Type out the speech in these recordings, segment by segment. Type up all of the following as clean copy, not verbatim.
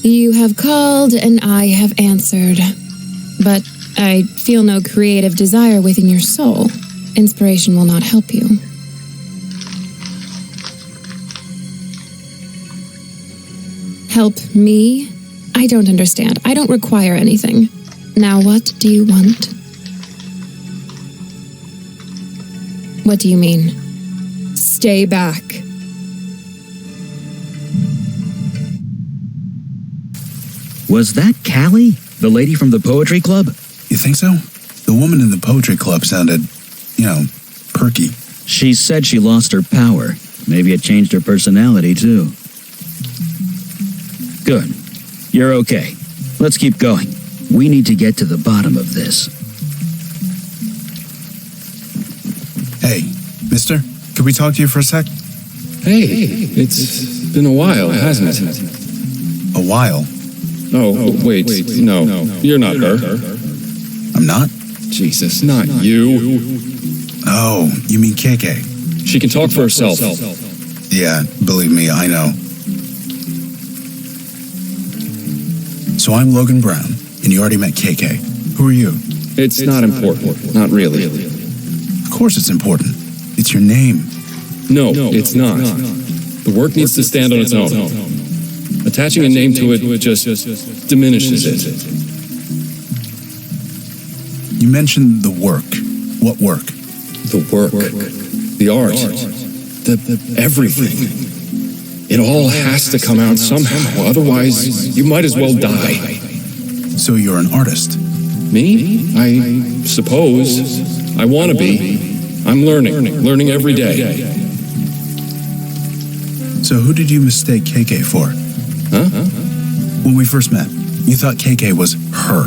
You have called and I have answered. But I feel no creative desire within your soul. Inspiration will not help you. Help me? I don't understand. I don't require anything. Now what do you want? What do you mean? Stay back. Was that Callie? The lady from the poetry club? You think so? The woman in the poetry club sounded, perky. She said she lost her power. Maybe it changed her personality, too. Good. You're okay. Let's keep going. We need to get to the bottom of this. Hey, mister, could we talk to you for a sec? Hey, it's been a while, hasn't it? A while? Oh, wait, no, you're not her. I'm not? Jesus, not you. Oh, you mean KK? She can talk for herself. Yeah, believe me, I know. So I'm Logan Brown, and you already met KK. Who are you? It's not important. Not really. Of course it's important. It's your name. No, it's not. The work needs to stand on its own. Attaching a name to it just diminishes it. You mentioned the work. What work? The work. The art. The everything. It all has to come out somehow, otherwise you might as well die. So you're an artist? Me? I suppose. I want to be. I'm learning every day. So who did you mistake KK for? Huh? When we first met, you thought KK was her.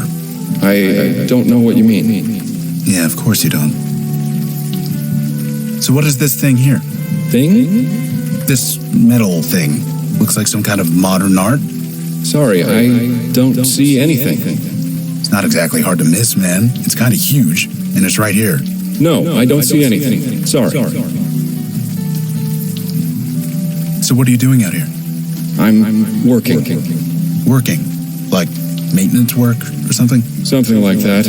I don't know what you mean. Yeah, of course you don't. So what is this thing here? Thing? This metal thing. Looks like some kind of modern art. Sorry, I don't see anything. It's not exactly hard to miss, man. It's kind of huge, and it's right here. No, I don't see anything. Sorry. So what are you doing out here? I'm working. Working? Like maintenance work or something? Something like that.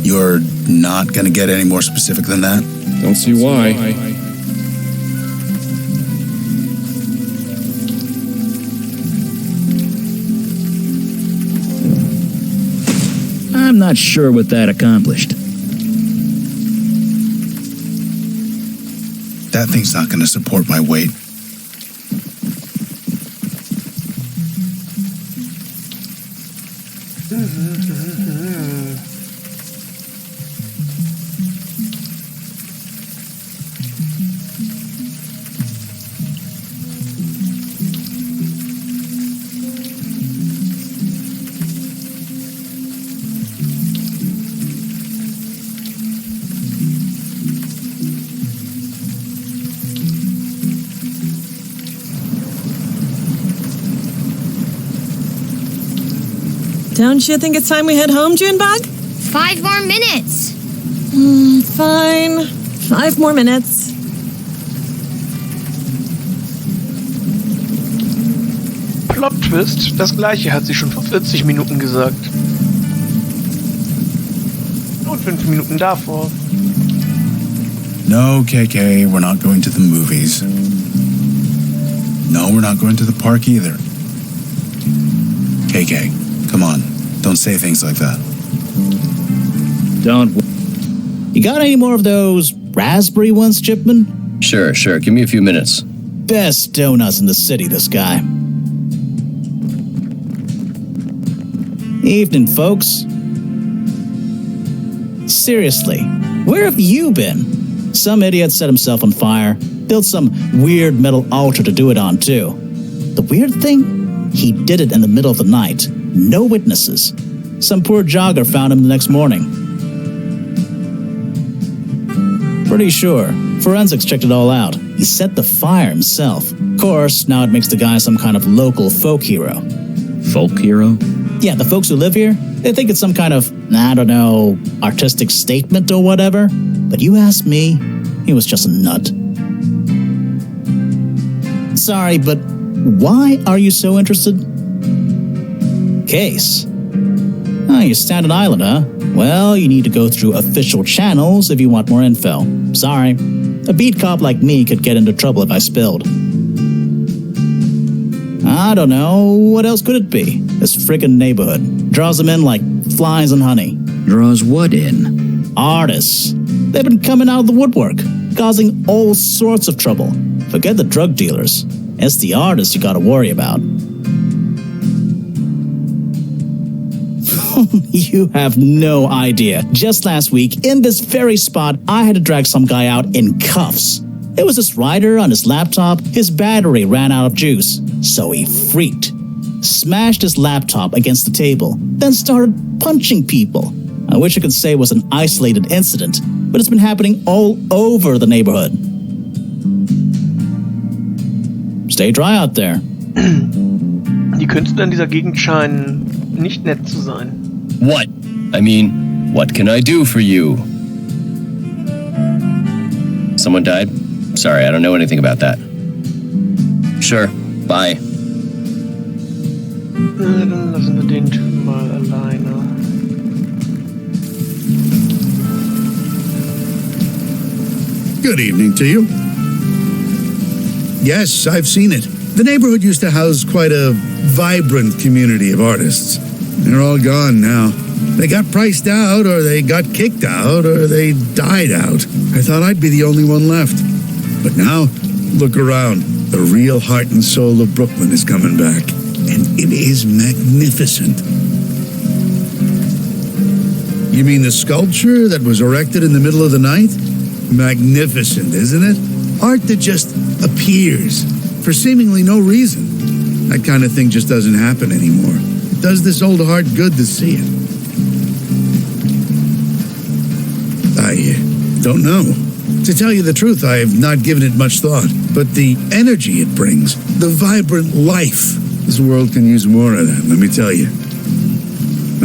You're not gonna get any more specific than that? Don't see why. I'm not sure what that accomplished. That thing's not gonna support my weight. Don't you think it's time we head home, Junebug? 5 more minutes. Fine. 5 more minutes. Plot-Twist, das gleiche hat sie schon vor 40 Minuten gesagt. Und 5 Minuten davor. No, KK, we're not going to the movies. No, we're not going to the park either. KK, come on. Don't say things like that. Don't. You got any more of those raspberry ones, Chipman? Sure. Give me a few minutes. Best donuts in the city, this guy. Evening, folks. Seriously, where have you been? Some idiot set himself on fire, built some weird metal altar to do it on, too. The weird thing? He did it in the middle of the night. No witnesses. Some poor jogger found him the next morning. Pretty sure. Forensics checked it all out. He set the fire himself. Of course, now it makes the guy some kind of local folk hero. Folk hero? Yeah, the folks who live here, they think it's some kind of, I don't know, artistic statement or whatever. But you ask me, he was just a nut. Sorry, but why are you so interested? case. Ah, you're Staten Island, huh? Well, you need to go through official channels if you want more info. Sorry. A beat cop like me could get into trouble if I spilled. I don't know. What else could it be? This frickin' neighborhood draws them in like flies and honey. Draws what in? Artists. They've been coming out of the woodwork, causing all sorts of trouble. Forget the drug dealers. It's the artists you gotta worry about. You have no idea. Just last week, in this very spot, I had to drag some guy out in cuffs. It was this writer on his laptop. His battery ran out of juice, so he freaked. Smashed his laptop against the table, then started punching people. I wish I could say it was an isolated incident, but it's been happening all over the neighborhood. Stay dry out there. Die Künstler in dieser Gegend scheinen nicht nett zu sein. What? I mean, what can I do for you? Someone died? Sorry, I don't know anything about that. Sure, bye. Dann lassen wir den Typen mal alleine. Good evening to you. Yes, I've seen it. The neighborhood used to house quite a vibrant community of artists. They're all gone now. They got priced out, or they got kicked out, or they died out. I thought I'd be the only one left. But now, look around. The real heart and soul of Brooklyn is coming back. And it is magnificent. You mean the sculpture that was erected in the middle of the night? Magnificent, isn't it? Art that just appears for seemingly no reason. That kind of thing just doesn't happen anymore. It does this old heart good to see it. I don't know. To tell you the truth, I have not given it much thought. But the energy it brings, the vibrant life, this world can use more of that, let me tell you.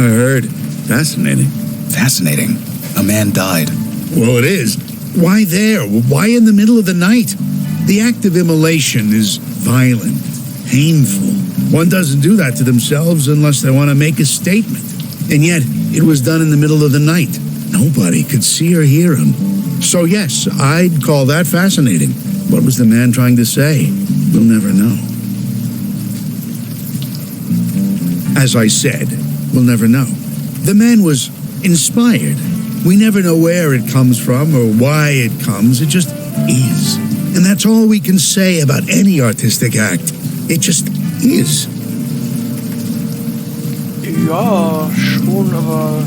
I heard. Fascinating. Fascinating. A man died. Well, it is. Why there? Why in the middle of the night? The act of immolation is violent, painful. One doesn't do that to themselves unless they want to make a statement. And yet, it was done in the middle of the night. Nobody could see or hear him. So yes, I'd call that fascinating. What was the man trying to say? We'll never know. As I said, we'll never know. The man was inspired. We never know where it comes from or why it comes. It just is. And that's all we can say about any artistic act. It just is. Ja, schon, aber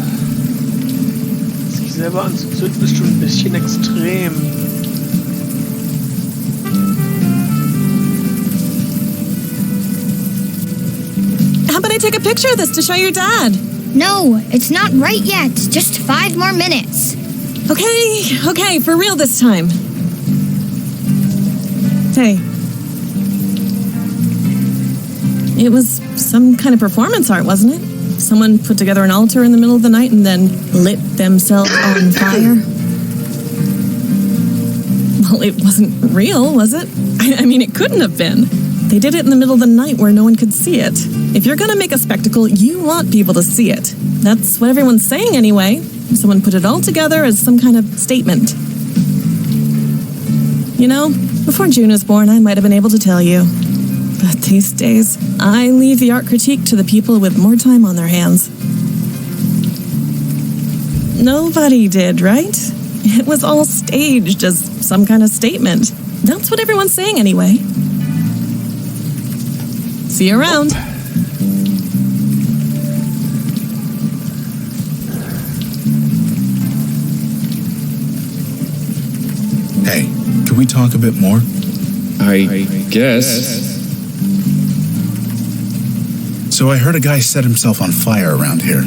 sich selber anzuzünden ist schon ein bisschen extrem. How about I take a picture of this to show your dad? No, it's not right yet. Just 5 more minutes. Okay, for real this time. Hey. It was some kind of performance art, wasn't it? Someone put together an altar in the middle of the night and then lit themselves on fire. Well, it wasn't real, was it? I mean, it couldn't have been. They did it in the middle of the night where no one could see it. If you're gonna make a spectacle, you want people to see it. That's what everyone's saying anyway. Someone put it all together as some kind of statement. You know, before June was born, I might have been able to tell you. But these days, I leave the art critique to the people with more time on their hands. Nobody did, right? It was all staged as some kind of statement. That's what everyone's saying anyway. See you around. Hey, can we talk a bit more? I guess. So I heard a guy set himself on fire around here.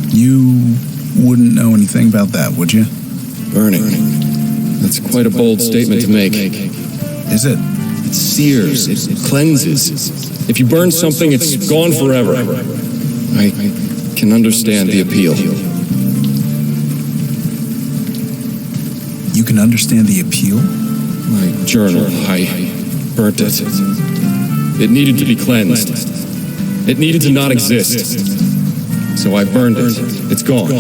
You wouldn't know anything about that, would you? Burning. That's quite a bold statement to make. Is it? It sears, it cleanses. If you burn something, it's gone forever. I can understand the appeal. You can understand the appeal? My journal, I burnt it. It needed to be cleansed. It needed to not exist. So I burned it. It's gone.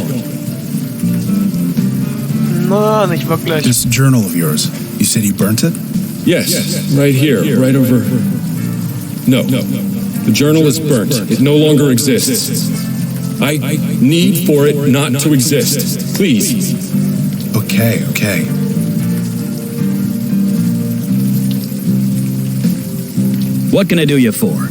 Na, nicht wirklich. This journal of yours, you said you burnt it? Yes, right here, right over... No, the journal is burnt. It no longer exists. I need for it not to exist. Please. Okay. What can I do you for?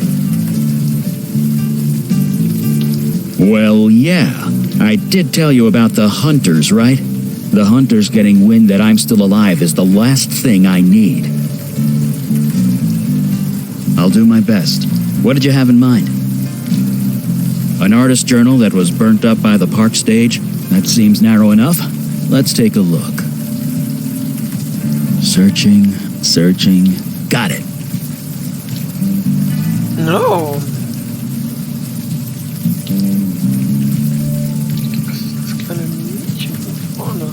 Well, yeah. I did tell you about the hunters, right? The hunters getting wind that I'm still alive is the last thing I need. I'll do my best. What did you have in mind? An artist journal that was burnt up by the park stage? That seems narrow enough. Let's take a look. Searching. Got it. No. Das kleine Mädchen von vorne.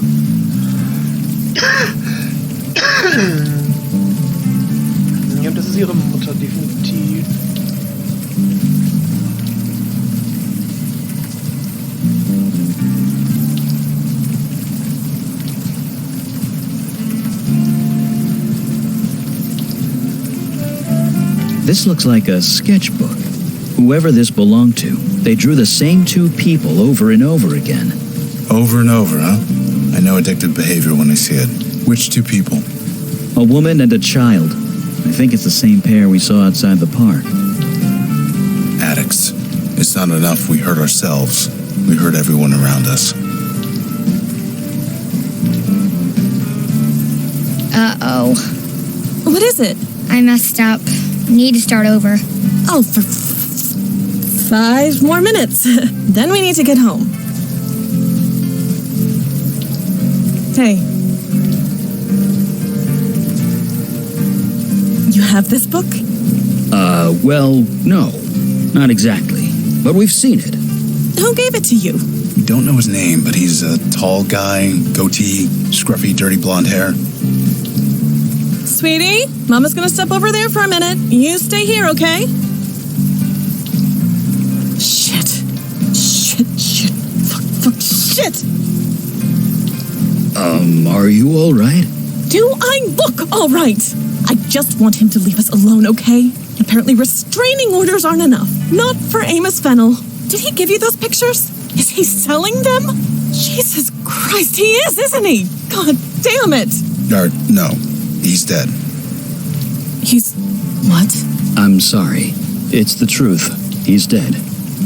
Ja, das ist ihre Mutter, definitiv. This looks like a sketchbook. Whoever this belonged to, they drew the same two people over and over again. Over and over, huh? I know addictive behavior when I see it. Which two people? A woman and a child. I think it's the same pair we saw outside the park. Addicts. It's not enough we hurt ourselves. We hurt everyone around us. Uh-oh. What is it? I messed up. Need to start over. Oh, for 5 more minutes. Then we need to get home. Hey. You have this book? Well, no. Not exactly. But we've seen it. Who gave it to you? We don't know his name, but he's a tall guy, goatee, scruffy, dirty blonde hair. Sweetie, Mama's gonna step over there for a minute. You stay here, okay? Shit. Fuck, shit! Are you all right? Do I look all right? I just want him to leave us alone, okay? Apparently restraining orders aren't enough. Not for Amos Fennel. Did he give you those pictures? Is he selling them? Jesus Christ, he is, isn't he? God damn it! No, he's dead. He's... what? I'm sorry. It's the truth. He's dead.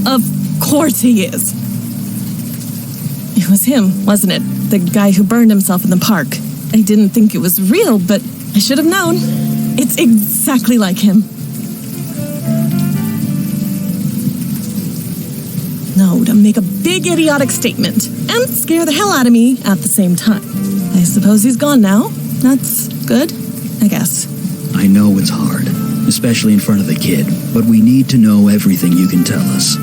Of course he is. It was him, wasn't it? The guy who burned himself in the park. I didn't think it was real, but I should have known. It's exactly like him. No, to make a big idiotic statement and scare the hell out of me at the same time. I suppose he's gone now. That's good, I guess. I know it's hard, especially in front of the kid, but we need to know everything you can tell us.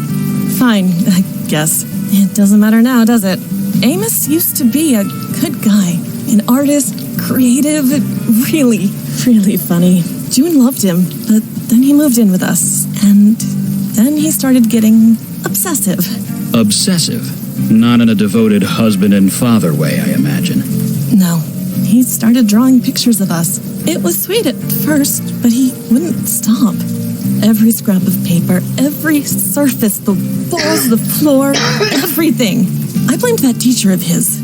Fine, I guess. It doesn't matter now, does it? Amos used to be a good guy. An artist, creative, really funny. June loved him, but then he moved in with us, and then he started getting obsessive. Obsessive? Not in a devoted husband and father way, I imagine. No, he started drawing pictures of us. It was sweet at first, but he wouldn't stop. Every scrap of paper, every surface, the walls, the floor, everything. I blamed that teacher of his.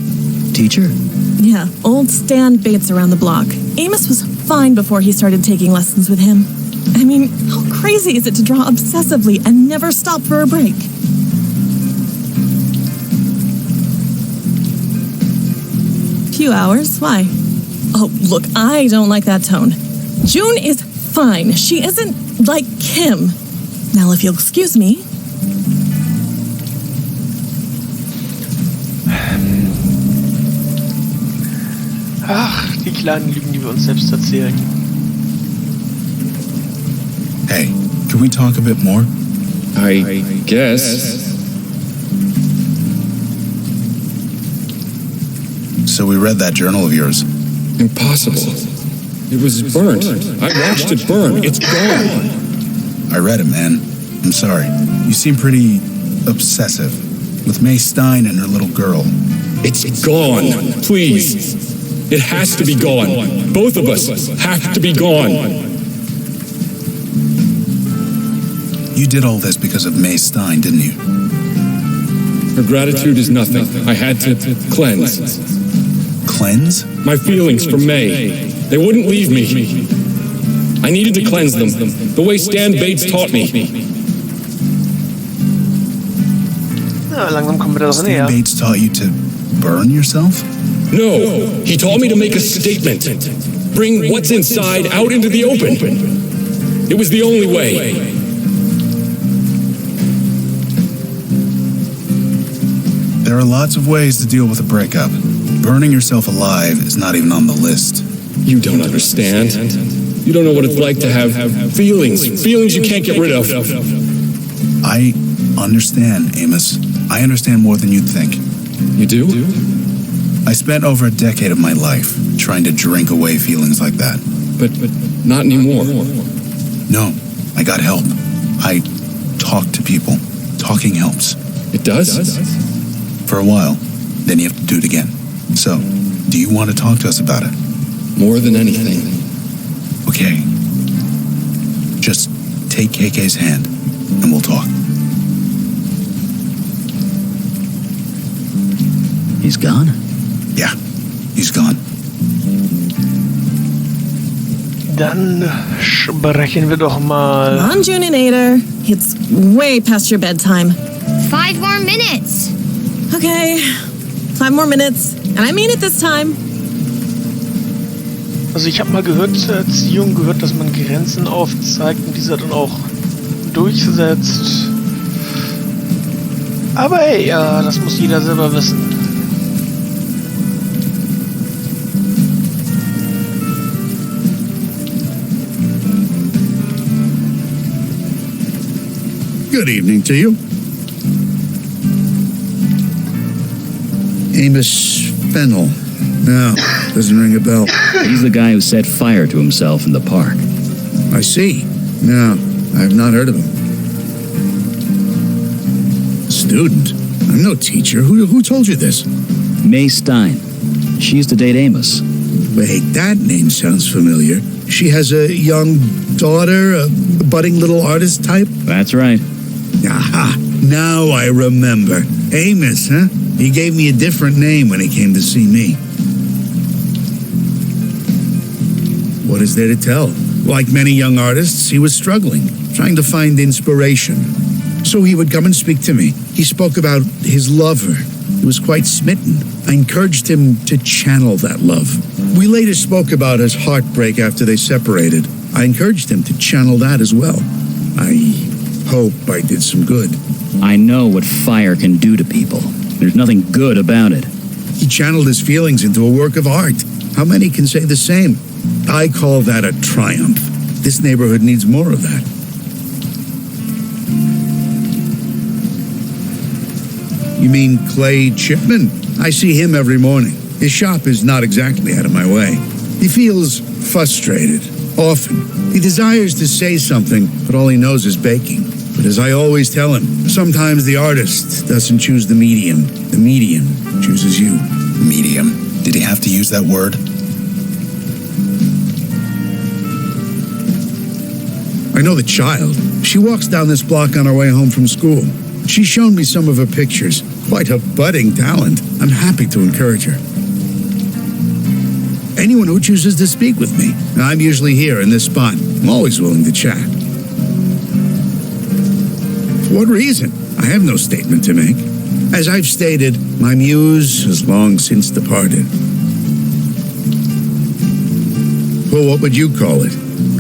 Teacher? Yeah, old Stan Bates around the block. Amos was fine before he started taking lessons with him. I mean, how crazy is it to draw obsessively and never stop for a break? Few hours, why? Oh, look, I don't like that tone. June is fine. She isn't like him. Now, if you'll excuse me. Ach, die kleinen Lügen, die wir uns selbst erzählen. Hey, can we talk a bit more? I guess. So we read that journal of yours. Impossible. It was burnt. I watched it burn. It's gone. I read it, man. I'm sorry. You seem pretty obsessive with May Stein and her little girl. It's gone. Please. It has to be gone. Both of us have to be gone. You did all this because of May Stein, didn't you? Her gratitude is nothing. I had to cleanse. Cleanse? My feelings for May. They wouldn't leave me. I needed to cleanse them, the way Stan Bates taught me. Ja, langsam kommen wir da Stan näher. Bates taught you to burn yourself? No, he taught me to make a statement. Bring what's inside out into the open. It was the only way. There are lots of ways to deal with a breakup. Burning yourself alive is not even on the list. You don't understand. You don't know what it's like to have feelings you can't get rid of. I understand, Amos. I understand more than you'd think. You do? I spent over a decade of my life trying to drink away feelings like that. But not anymore. No, I got help. I talk to people. Talking helps. It does? For a while. Then you have to do it again. So, do you want to talk to us about it? More than anything. Okay. Just take KK's hand, and we'll talk. He's gone? Yeah, he's gone. Dann sprechen wir doch mal. Come on, Juninator. It's way past your bedtime. 5 more minutes. Okay, 5 more minutes. And I mean it this time. Also ich habe mal gehört, zur Erziehung gehört, dass man Grenzen aufzeigt und diese dann auch durchsetzt. Aber hey, ja, das muss jeder selber wissen. Good evening to you. Amos Fennel. No, doesn't ring a bell. He's the guy who set fire to himself in the park. I see. No, I've not heard of him. Student? I'm no teacher. Who told you this? May Stein. She used to date Amos. Wait, that name sounds familiar. She has a young daughter, a budding little artist type? That's right. Aha, now I remember. Amos, huh? He gave me a different name when he came to see me. What is there to tell? Like many young artists, he was struggling, trying to find inspiration. So he would come and speak to me. He spoke about his lover. He was quite smitten. I encouraged him to channel that love. We later spoke about his heartbreak after they separated. I encouraged him to channel that as well. I hope I did some good. I know what fire can do to people. There's nothing good about it. He channeled his feelings into a work of art. How many can say the same? I call that a triumph. This neighborhood needs more of that. You mean Clay Chipman? I see him every morning. His shop is not exactly out of my way. He feels frustrated, often. He desires to say something, but all he knows is baking. But as I always tell him, sometimes the artist doesn't choose the medium chooses you. Medium. Did he have to use that word? I know the child. She walks down this block on her way home from school. She's shown me some of her pictures. Quite a budding talent. I'm happy to encourage her. Anyone who chooses to speak with me. I'm usually here in this spot. I'm always willing to chat. For what reason? I have no statement to make. As I've stated, my muse has long since departed. Well, what would you call it?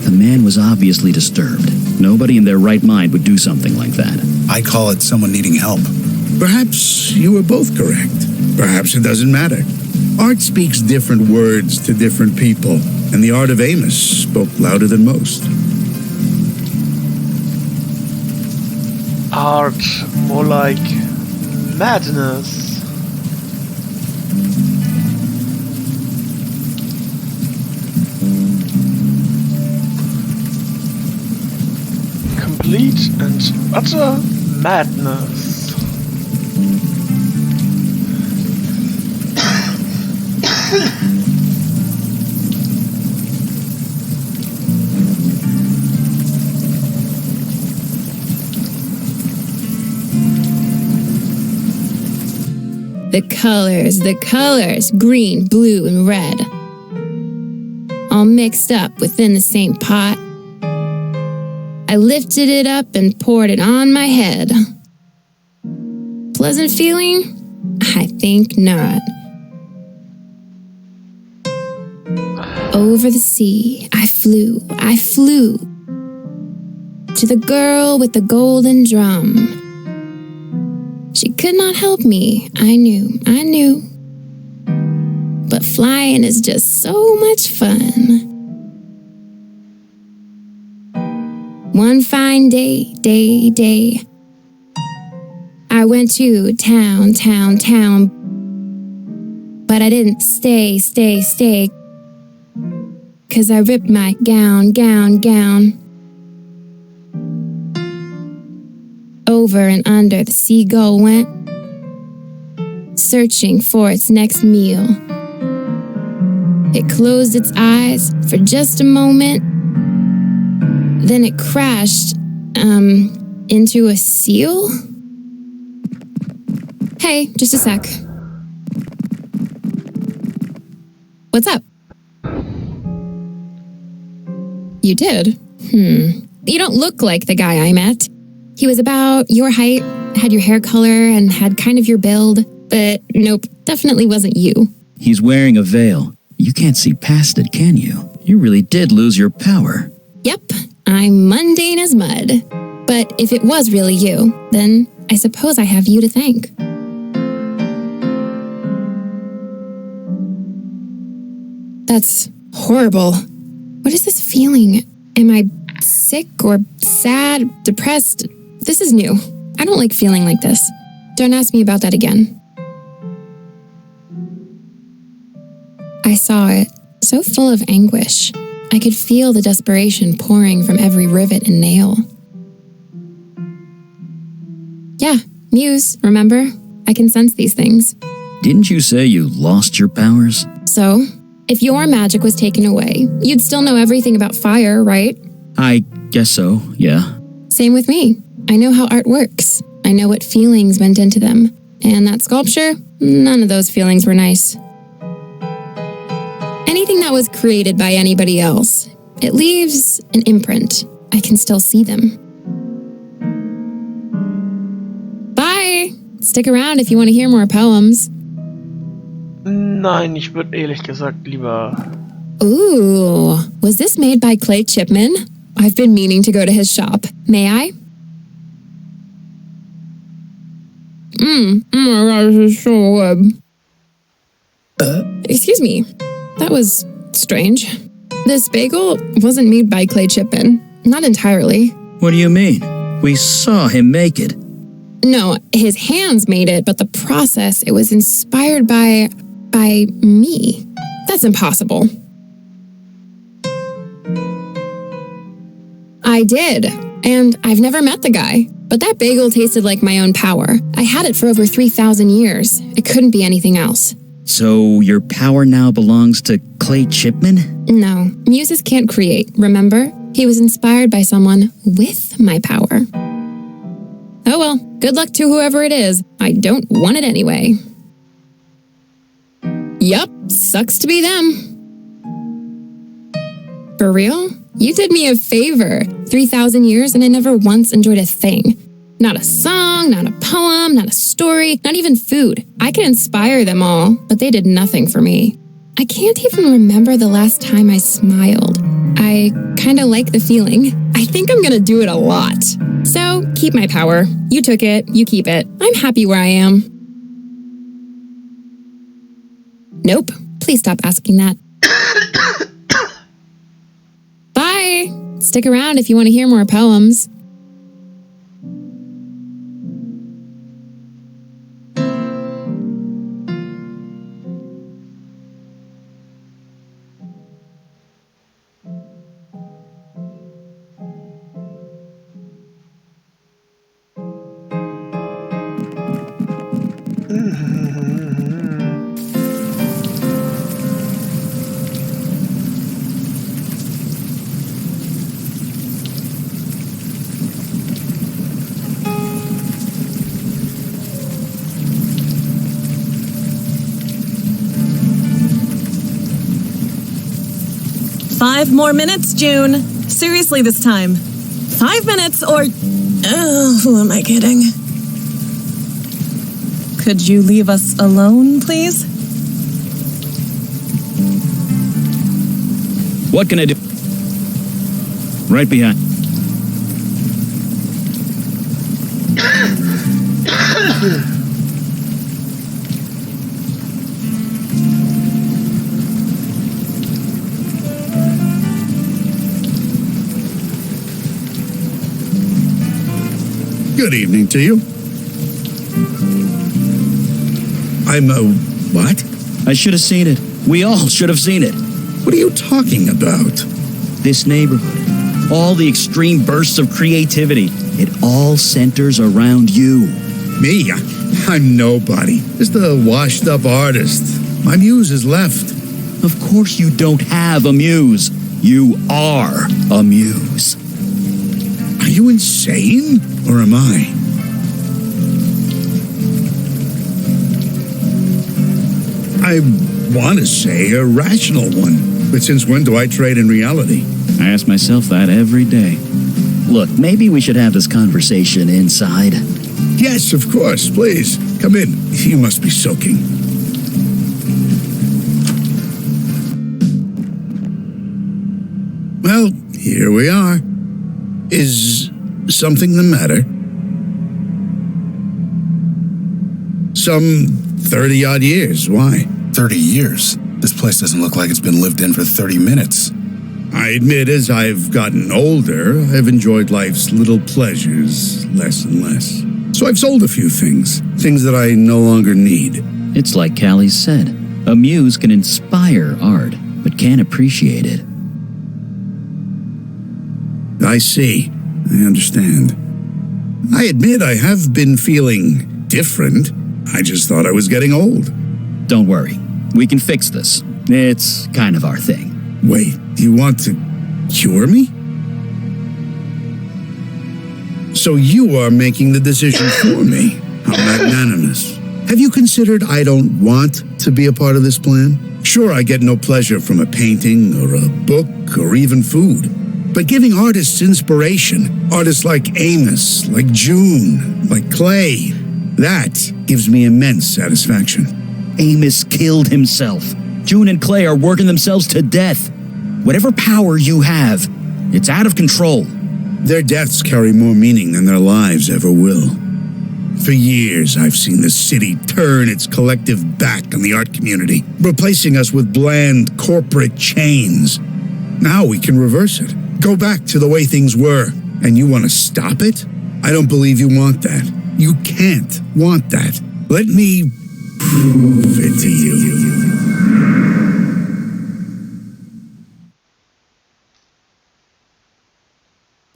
The man was obviously disturbed. Nobody in their right mind would do something like that. I call it someone needing help. Perhaps you were both correct. Perhaps it doesn't matter. Art speaks different words to different people, and the art of Amos spoke louder than most. Art, more like madness. complete and utter madness. The colors, green, blue, and red. All mixed up within the same pot. I lifted it up and poured it on my head. Pleasant feeling? I think not. Over the sea, I flew to the girl with the golden drum. She could not help me, I knew. But flying is just so much fun. One fine day, I went to town, but I didn't stay, 'cause I ripped my gown. Over and under the seagull went, searching for its next meal. It closed its eyes for just a moment, then it crashed, into a seal? Hey, just a sec. What's up? You did? You don't look like the guy I met. He was about your height, had your hair color, and had kind of your build, but nope, definitely wasn't you. He's wearing a veil. You can't see past it, can you? You really did lose your power. Yep, I'm mundane as mud. But if it was really you, then I suppose I have you to thank. That's horrible. What is this feeling? Am I sick or sad, depressed? This is new. I don't like feeling like this. Don't ask me about that again. I saw it, so full of anguish. I could feel the desperation pouring from every rivet and nail. Yeah, Muse, remember? I can sense these things. Didn't you say you lost your powers? So, if your magic was taken away, you'd still know everything about fire, right? I guess so, yeah. Same with me. I know how art works. I know what feelings went into them. And that sculpture, none of those feelings were nice. Anything that was created by anybody else, it leaves an imprint. I can still see them. Bye! Stick around if you want to hear more poems. Nein, ich würde ehrlich gesagt lieber... Ooh, was this made by Clay Chipman? I've been meaning to go to his shop. May I? Oh my gosh, this is so good. Excuse me. That was strange. This bagel wasn't made by Clay Chipman. Not entirely. What do you mean? We saw him make it. No, his hands made it, but the process, it was inspired by me. That's impossible. I did, and I've never met the guy. But that bagel tasted like my own power. I had it for over 3,000 years. It couldn't be anything else. So your power now belongs to Clay Chipman? No, muses can't create, remember? He was inspired by someone with my power. Oh well, good luck to whoever it is. I don't want it anyway. Yup, sucks to be them. For real? You did me a favor. 3,000 years and I never once enjoyed a thing. Not a song, not a poem, not a story, not even food. I can inspire them all, but they did nothing for me. I can't even remember the last time I smiled. I kind of like the feeling. I think I'm gonna do it a lot. So, keep my power. You took it, you keep it. I'm happy where I am. Nope, please stop asking that. Bye! Stick around if you want to hear more poems. Five more minutes, June. Seriously this time. 5 minutes or... Oh, who am I kidding? Could you leave us alone, please? What can I do? Right behind. Good evening to you. I'm what? I should have seen it. We all should have seen it. What are you talking about? This neighborhood, all the extreme bursts of creativity, it all centers around you. Me? I'm nobody. Just a washed-up artist. My muse has left. Of course you don't have a muse. You are a muse. Are you insane? Or am I? I want to say a rational one. But since when do I trade in reality? I ask myself that every day. Look, maybe we should have this conversation inside. Yes, of course. Please, come in. You must be soaking. Well, here we are. Is something the matter? Some 30-odd years. Why? 30 years? This place doesn't look like it's been lived in for 30 minutes. I admit, as I've gotten older, I've enjoyed life's little pleasures less and less. So I've sold a few things that I no longer need. It's like Callie said, a muse can inspire art, but can't appreciate it. I see. I understand. I admit I have been feeling different. I just thought I was getting old. Don't worry. We can fix this. It's kind of our thing. Wait, you want to cure me? So you are making the decision for me. How magnanimous. Have you considered I don't want to be a part of this plan? Sure, I get no pleasure from a painting or a book or even food. But giving artists inspiration, artists like Amos, like June, like Clay, that gives me immense satisfaction. Amos killed himself. June and Clay are working themselves to death. Whatever power you have, it's out of control. Their deaths carry more meaning than their lives ever will. For years, I've seen the city turn its collective back on the art community, replacing us with bland corporate chains. Now we can reverse it. Go back to the way things were. And you want to stop it? I don't believe you want that. You can't want that. Let me prove it to you.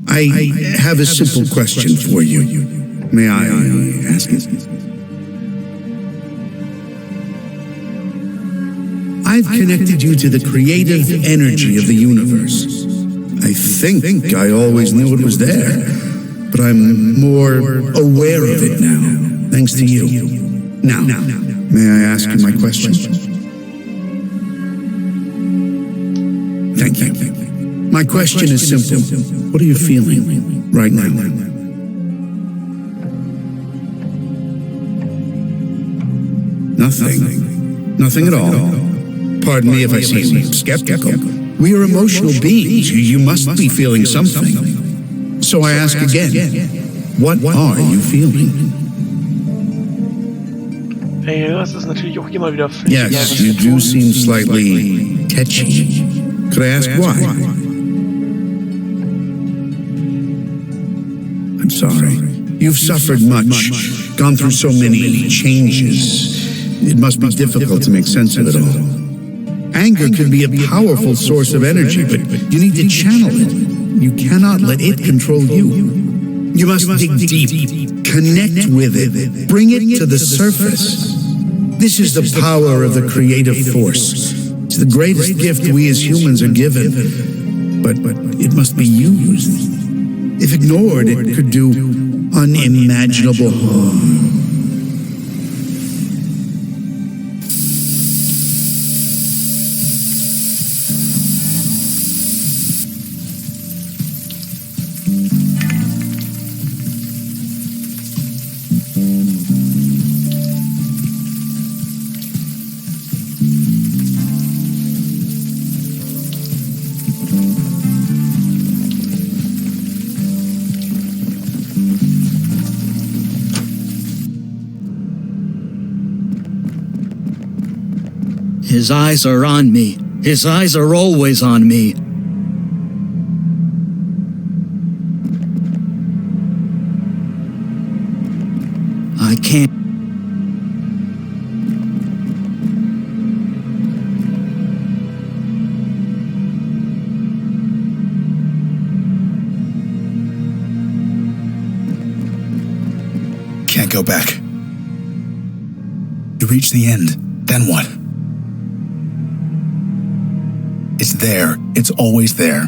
I have a simple question for you. May I ask it? I've connected you to the creative energy of the universe. I think I always knew it was there, but I'm more aware of it now, thanks to you. Now, may I ask you my question? Thank you. My question is simple. What are you feeling right now? Nothing. Nothing at all. Pardon me if I seem skeptical. We are emotional beings. You must be feeling something. So I ask again, what are you feeling? Das ist natürlich auch immer wieder Yes, you do seem slightly tetchy. Could I ask why? I'm sorry. You've suffered much, gone through so many changes. It must be difficult to make sense of it all. Anger can be a powerful source of energy, but you need to channel it. You cannot let it control you. You must dig deep, connect with it, bring it to the surface. This is the power of the creative force. It's the greatest gift we as humans are given, but it must be used. If ignored, it could do unimaginable harm. His eyes are on me. His eyes are always on me. I can't. Can't go back. You reach the end. Then what? It's there. It's always there.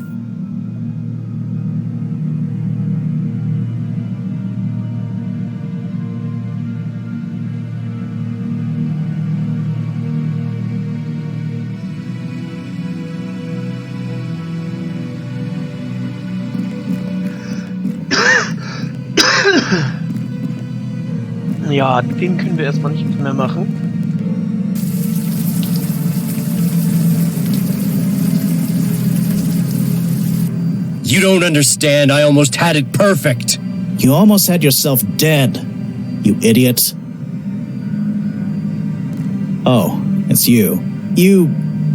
Ja, den können wir erstmal nicht mehr machen. You don't understand. I almost had it perfect. You almost had yourself dead, you idiot. Oh, it's you. You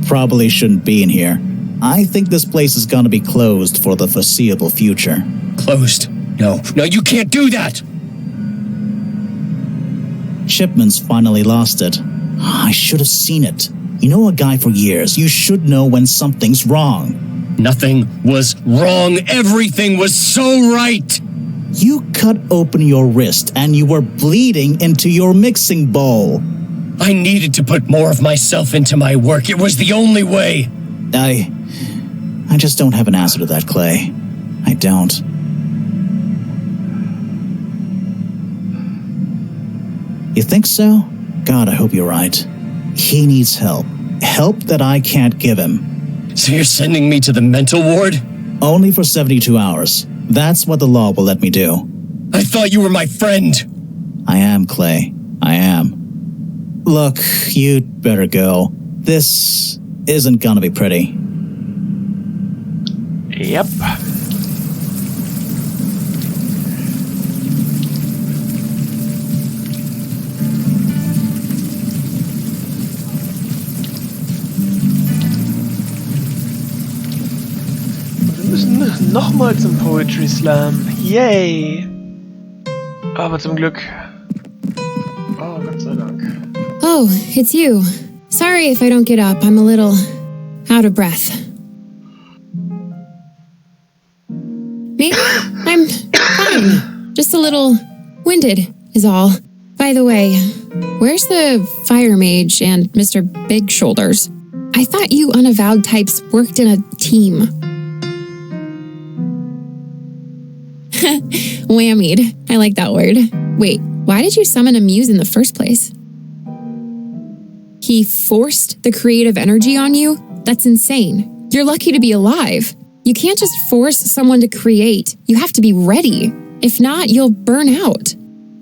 probably shouldn't be in here. I think this place is gonna be closed for the foreseeable future. Closed? No, you can't do that! Shipman's finally lost it. I should have seen it. You know a guy for years. You should know when something's wrong. Nothing was wrong. Everything was so right. You cut open your wrist and you were bleeding into your mixing bowl. I needed to put more of myself into my work. It was the only way. I just don't have an answer to that, Clay. I don't. You think so? God, I hope you're right. He needs help. Help that I can't give him. So you're sending me to the mental ward? Only for 72 hours. That's what the law will let me do. I thought you were my friend. I am, Clay. I am. Look, you'd better go. This isn't gonna be pretty. Yep. Nochmal zum Poetry Slam. Yay! Aber zum Glück. Oh, Gott sei Dank. Oh, it's you. Sorry if I don't get up. I'm a little out of breath. Me? I'm fine. Just a little winded is all. By the way, where's the fire mage and Mr. Big Shoulders? I thought you unavowed types worked in a team. Whammied. I like that word. Wait, why did you summon a muse in the first place? He forced the creative energy on you? That's insane. You're lucky to be alive. You can't just force someone to create. You have to be ready. If not, you'll burn out.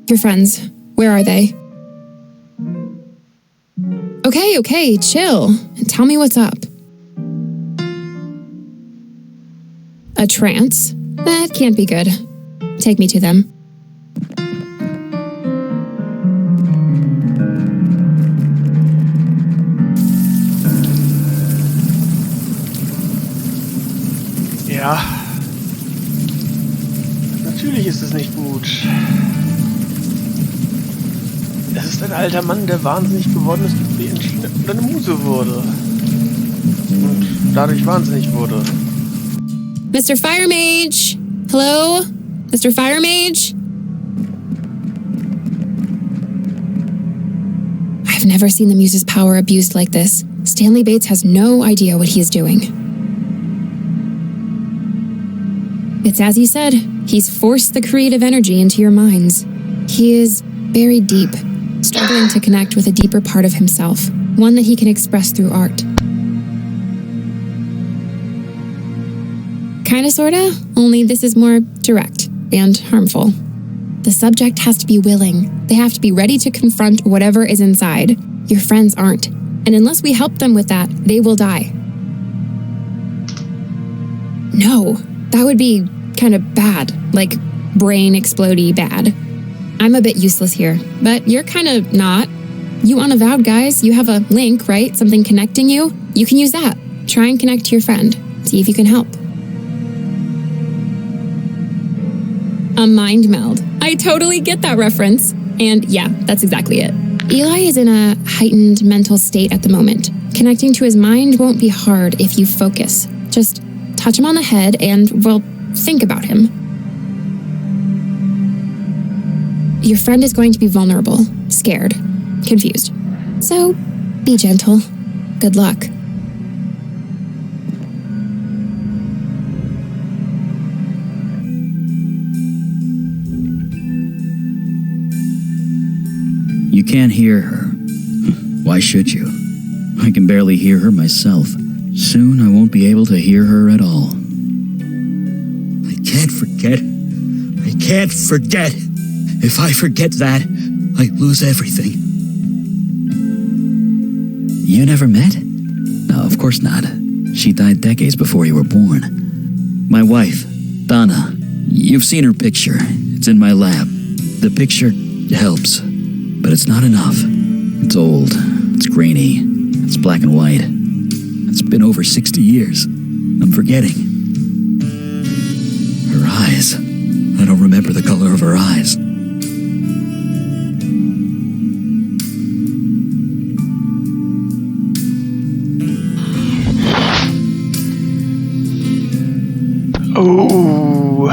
Your friends, where are they? Okay, chill. And tell me what's up. A trance? That can't be good. Take me to them. Ja. Natürlich ist es nicht gut. Es ist ein alter Mann, der wahnsinnig geworden ist und wie entschieden und eine Muse wurde. Und dadurch wahnsinnig wurde. Mr. Fire Mage! Hello? Mr. Fire Mage? never seen the Muse's power abused like this. Stanley Bates has no idea what he is doing. It's as he said, he's forced the creative energy into your minds. He is buried deep, struggling to connect with a deeper part of himself, one that he can express through art. Kinda sorta, only this is more direct and harmful. The subject has to be willing. They have to be ready to confront whatever is inside. Your friends aren't. And unless we help them with that, they will die. No, that would be kind of bad, like brain explodey bad. I'm a bit useless here, but you're kind of not. You Unavowed guys, you have a link, right? Something connecting you? You can use that. Try and connect to your friend. See if you can help. A mind meld. I totally get that reference. And yeah, that's exactly it. Eli is in a heightened mental state at the moment. Connecting to his mind won't be hard if you focus. Just touch him on the head and, well, think about him. Your friend is going to be vulnerable, scared, confused. So, be gentle. Good luck. You can't hear her. Why should you? I can barely hear her myself. Soon I won't be able to hear her at all. I can't forget. I can't forget. If I forget that, I lose everything. You never met? No, of course not. She died decades before you were born. My wife, Donna. You've seen her picture. It's in my lab. The picture helps, but it's not enough. It's old. It's grainy. It's black and white. It's been over 60 years. I'm forgetting. Her eyes. I don't remember the color of her eyes. Oh.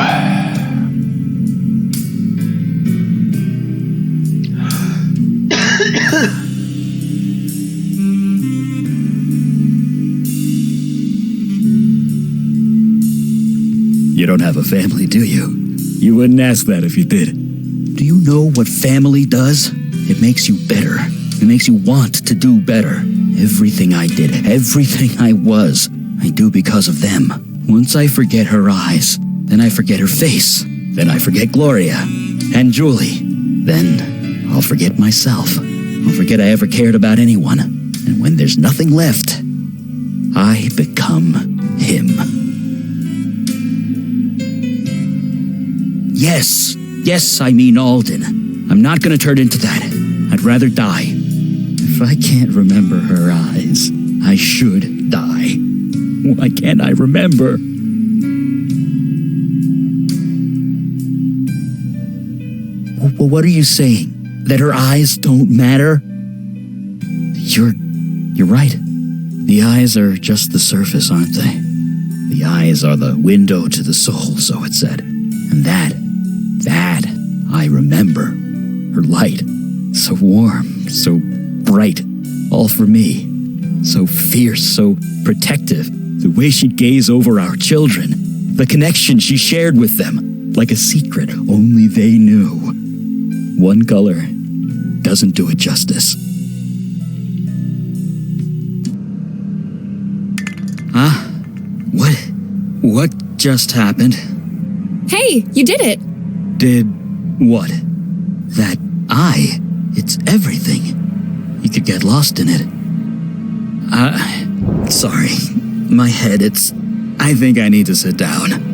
You don't have a family, do you? You wouldn't ask that if you did. Do you know what family does? It makes you better. It makes you want to do better. Everything I did, everything I was, I do because of them. Once I forget her eyes, then I forget her face. Then I forget Gloria and Julie. Then I'll forget myself. I'll forget I ever cared about anyone. And when there's nothing left, I become him. Yes, I mean Alden. I'm not gonna turn into that. I'd rather die. If I can't remember her eyes, I should die. Why can't I remember? Well, what are you saying? That her eyes don't matter? You're right. The eyes are just the surface, aren't they? The eyes are the window to the soul, so it said. And that I remember. Her light, so warm, so bright, all for me. So fierce, so protective. The way she'd gaze over our children. The connection she shared with them. Like a secret only they knew. One color doesn't do it justice. Huh? What just happened? Hey, you did it! Did what? That eye. It's everything. You could get lost in it. Sorry. My head, I think I need to sit down.